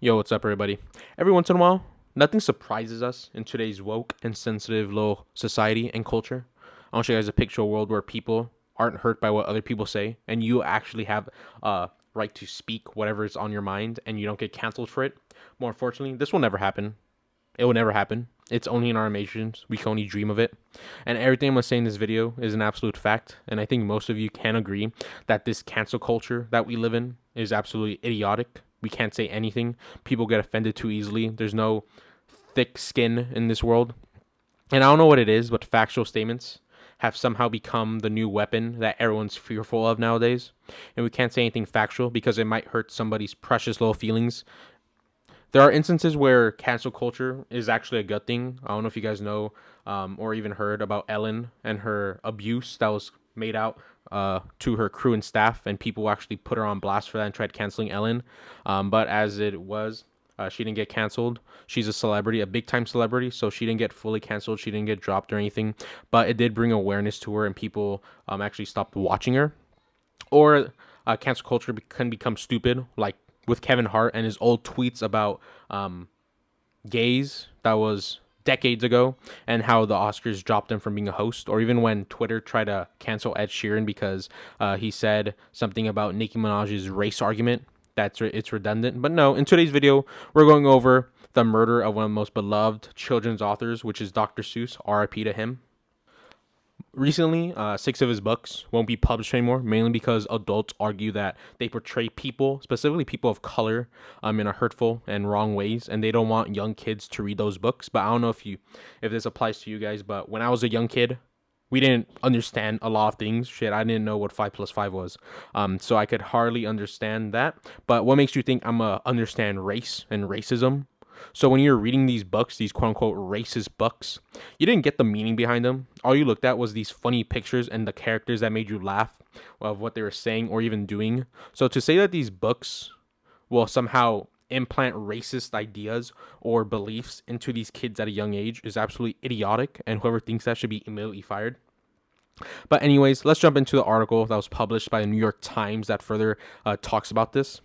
Yo, what's up, everybody? Every once in a while, nothing surprises us in today's woke and sensitive little society and culture. I want to show you guys a picture of a world where people aren't hurt by what other people say, and you actually have a right to speak whatever is on your mind, and you don't get canceled for it. More unfortunately, this will never happen. It will never happen. It's only in our imaginations. We can only dream of it. And everything I'm going to say in this video is an absolute fact. And I think most of you can agree that this cancel culture that we live in is absolutely idiotic. We can't say anything. People get offended too easily. There's no thick skin in this world. And I don't know what it is, but factual statements have somehow become the new weapon that everyone's fearful of nowadays. And we can't say anything factual because it might hurt somebody's precious little feelings. There are instances where cancel culture is actually a good thing. I don't know if you guys know or even heard about Ellen and her abuse that was made out to her crew and staff, and people actually put her on blast for that and tried canceling Ellen. But as it was, she didn't get canceled. She's a celebrity, a big time celebrity, so she didn't get fully canceled. She didn't get dropped or anything, but it did bring awareness to her, and people actually stopped watching her. Or cancel culture can become stupid, like with Kevin Hart and his old tweets about gays that was decades ago, and how the Oscars dropped him from being a host, or even when Twitter tried to cancel Ed Sheeran because he said something about Nicki Minaj's race argument. It's redundant. But no, in today's video, we're going over the murder of one of the most beloved children's authors, which is Dr. Seuss. R.I.P. to him. Recently, 6 of his books won't be published anymore, mainly because adults argue that they portray people, specifically people of color, in a hurtful and wrong ways, and they don't want young kids to read those books. But I don't know if this applies to you guys, but when I was a young kid, we didn't understand a lot of things. Shit, I didn't know what 5 plus 5 was. So I could hardly understand that. But what makes you think I'm going to understand race and racism? So when you're reading these books, these quote unquote racist books, you didn't get the meaning behind them. All you looked at was these funny pictures and the characters that made you laugh of what they were saying or even doing. So to say that these books will somehow implant racist ideas or beliefs into these kids at a young age is absolutely idiotic, and whoever thinks that should be immediately fired. But anyways, let's jump into the article that was published by the New York Times that further talks about this.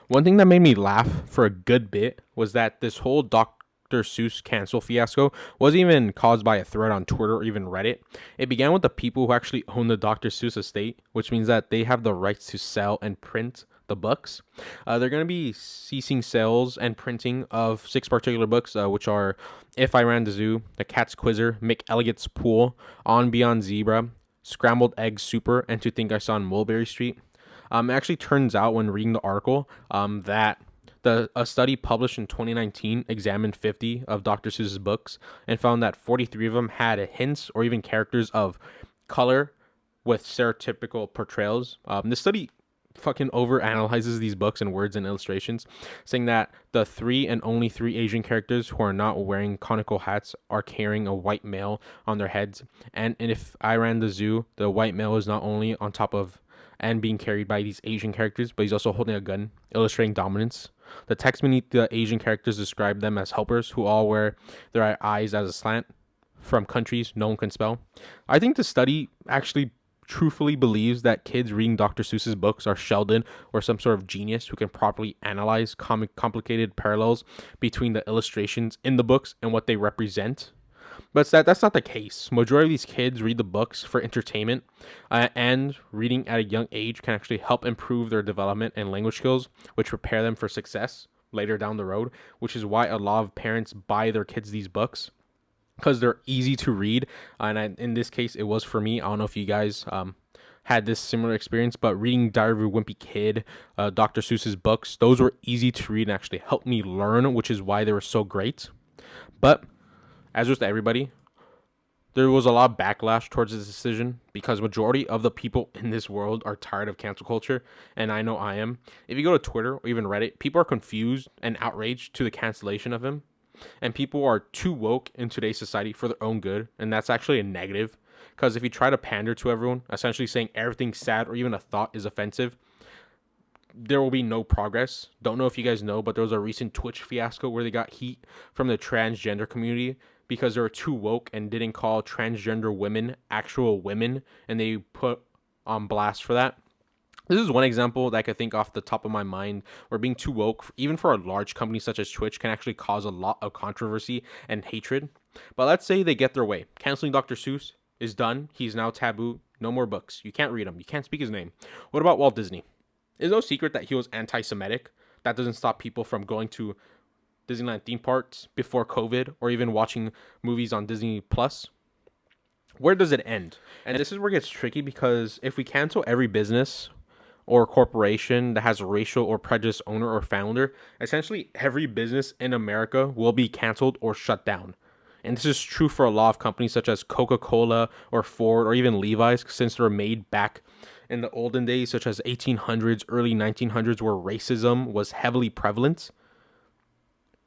One thing that made me laugh for a good bit was that this whole Dr. Seuss cancel fiasco wasn't even caused by a thread on Twitter or even Reddit. It began with the people who actually own the Dr. Seuss estate, which means that they have the rights to sell and print the books. They're going to be ceasing sales and printing of 6 particular books, which are If I Ran the Zoo, The Cat's Quizzer, Mick Elliot's Pool, On Beyond Zebra, Scrambled Egg Super, and To Think I Saw on Mulberry Street. It actually turns out when reading the article that a study published in 2019 examined 50 of Dr. Seuss's books and found that 43 of them had hints or even characters of color with stereotypical portrayals. This study fucking overanalyzes these books and words and illustrations, saying that the 3 and only 3 Asian characters who are not wearing conical hats are carrying a white male on their heads. And If I Ran the Zoo, the white male is not only on top of and being carried by these Asian characters, but he's also holding a gun, illustrating dominance. The text beneath the Asian characters describe them as helpers who all wear their eyes as a slant from countries no one can spell. I think the study actually truthfully believes that kids reading Dr. Seuss's books are Sheldon or some sort of genius who can properly analyze complicated parallels between the illustrations in the books and what they represent. But that's not the case. Majority of these kids read the books for entertainment, and reading at a young age can actually help improve their development and language skills, which prepare them for success later down the road, which is why a lot of parents buy their kids these books because they're easy to read. And in this case, it was for me. I don't know if you guys had this similar experience, but reading Diary of a Wimpy Kid, Dr. Seuss's books, those were easy to read and actually helped me learn, which is why they were so great. But as with everybody, there was a lot of backlash towards this decision because majority of the people in this world are tired of cancel culture, and I know I am. If you go to Twitter or even Reddit, people are confused and outraged to the cancellation of him, and people are too woke in today's society for their own good, and that's actually a negative because if you try to pander to everyone, essentially saying everything sad or even a thought is offensive, there will be no progress. Don't know if you guys know, but there was a recent Twitch fiasco where they got heat from the transgender community because they were too woke and didn't call transgender women actual women, and they put on blast for that. This is one example that I could think off the top of my mind where being too woke, even for a large company such as Twitch, can actually cause a lot of controversy and hatred. But let's say they get their way. Canceling Dr. Seuss is done. He's now taboo. No more books. You can't read them. You can't speak his name. What about Walt Disney? It's no secret that he was anti-Semitic. That doesn't stop people from going to Disneyland theme parks before COVID or even watching movies on Disney Plus. Where does it end? And this is where it gets tricky, because if we cancel every business or corporation that has a racial or prejudiced owner or founder, essentially every business in America will be canceled or shut down. And this is true for a lot of companies such as Coca-Cola or Ford or even Levi's, since they were made back in the olden days, such as 1800s, early 1900s, where racism was heavily prevalent.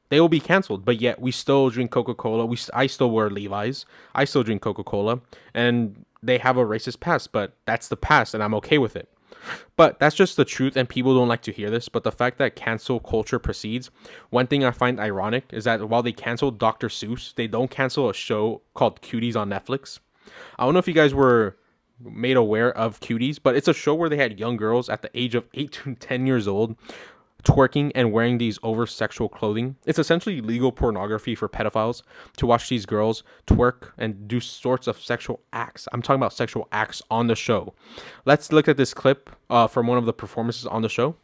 They will be canceled, but yet we still drink Coca-Cola. I still wear Levi's. I still drink Coca-Cola, and they have a racist past, but that's the past, and I'm okay with it. But that's just the truth, and people don't like to hear this. But the fact that cancel culture proceeds, one thing I find ironic is that while they canceled Dr. Seuss, they don't cancel a show called Cuties on Netflix. I don't know if you guys were made aware of Cuties, but it's a show where they had young girls at the age of 8 to 10 years old twerking and wearing these over sexual clothing. It's essentially legal pornography for pedophiles to watch these girls twerk and do sorts of sexual acts. I'm talking about sexual acts on the show. Let's look at this clip from one of the performances on the show.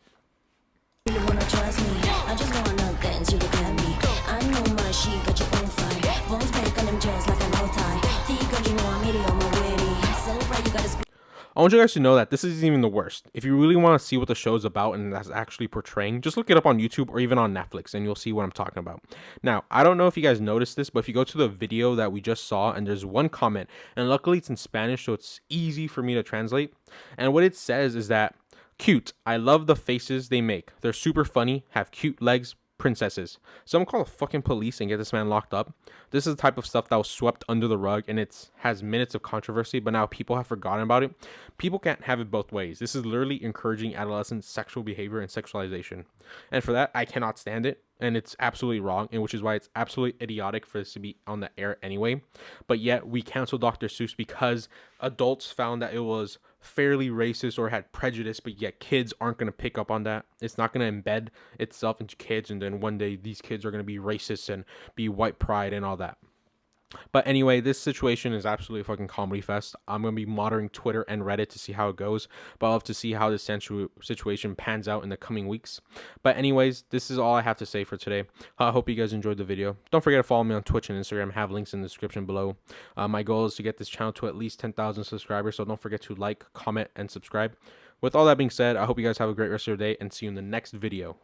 You wanna trust me? I just wanna dance, you look at me. I know my she got your own fire. Bones break on them jazz like a low tie. Thick, you know I'm idiot, my witty. So right, you gotta speak. I want you guys to know that this isn't even the worst. If you really want to see what the show is about and that's actually portraying, just look it up on YouTube or even on Netflix and you'll see what I'm talking about. Now, I don't know if you guys noticed this, but if you go to the video that we just saw and there's one comment, and luckily it's in Spanish, so it's easy for me to translate. And what it says is that, cute, I love the faces they make. They're super funny, have cute legs, princesses. Someone call the fucking police and get this man locked up. This is the type of stuff that was swept under the rug, and it has minutes of controversy, but now people have forgotten about it. People can't have it both ways. This is literally encouraging adolescent sexual behavior and sexualization. And for that, I cannot stand it. And it's absolutely wrong, and which is why it's absolutely idiotic for this to be on the air anyway. But yet we canceled Dr. Seuss because adults found that it was fairly racist or had prejudice, but yet kids aren't going to pick up on that. It's not going to embed itself into kids, and then one day these kids are going to be racist and be white pride and all that. But anyway, this situation is absolutely a fucking comedy fest. I'm going to be monitoring Twitter and Reddit to see how it goes, but I'll have to see how this situation pans out in the coming weeks. But anyways, this is all I have to say for today. I hope you guys enjoyed the video. Don't forget to follow me on Twitch and Instagram. I have links in the description below. My goal is to get this channel to at least 10,000 subscribers, so don't forget to like, comment, and subscribe. With all that being said, I hope you guys have a great rest of your day and see you in the next video.